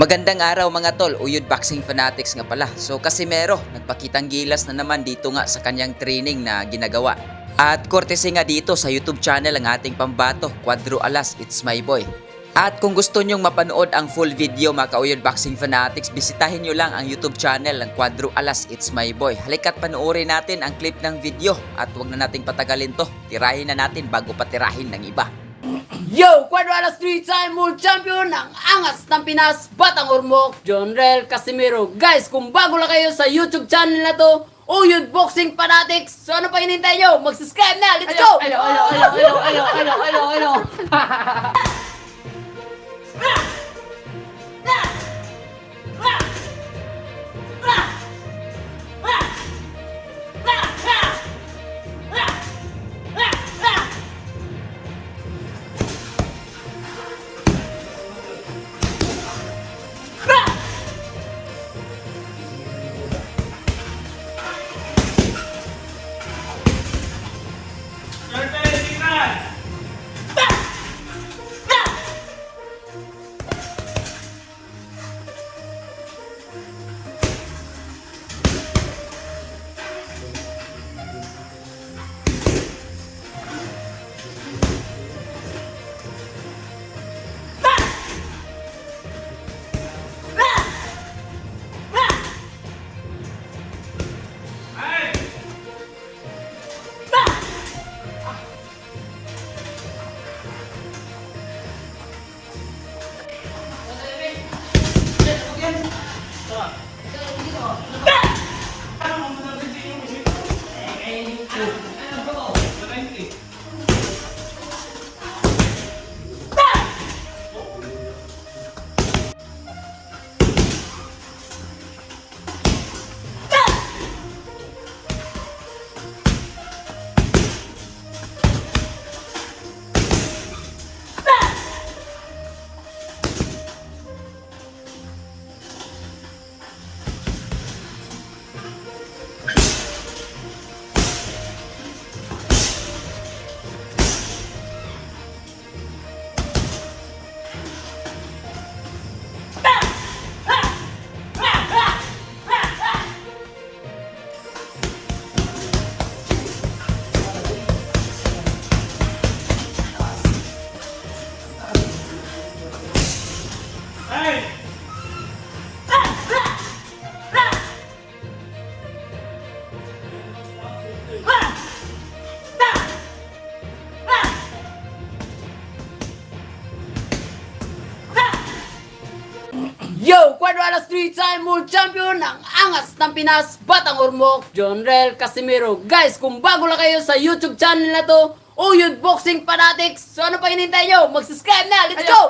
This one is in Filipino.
Magandang araw mga tol, Uyod Boxing Fanatics nga pala. So Casimero, nagpakitang gilas na naman dito nga sa kanyang training na ginagawa. At courtesy nga dito sa YouTube channel ang ating pambato, Cuadro Alas, It's My Boy. At kung gusto nyong mapanood ang full video mga ka-Uyod Boxing Fanatics, bisitahin nyo lang ang YouTube channel ng Cuadro Alas, It's My Boy. Halika't panoorin natin ang clip ng video at wag na nating patagalin to. Tirahin na natin bago patirahin ng iba. Yo! Cuadro Alas 3-time world champion ang angas ng Pinas, Batang Ormoc, Jonrel Casimero. Guys, kung bago lang kayo sa YouTube channel na to, Uyod Boxing Fanatics, so ano pa hinintay nyo? Mag-subscribe na! Let's go! Yo! Cuadro Alas 3-time world champion ang angas ng Pinas, Batang Ormoc, Jonrel Casimero. Guys, kung bago lang kayo sa YouTube channel na to, Uyod Boxing Fanatics, so ano pa hinintay nyo? Mag-subscribe na! Let's go!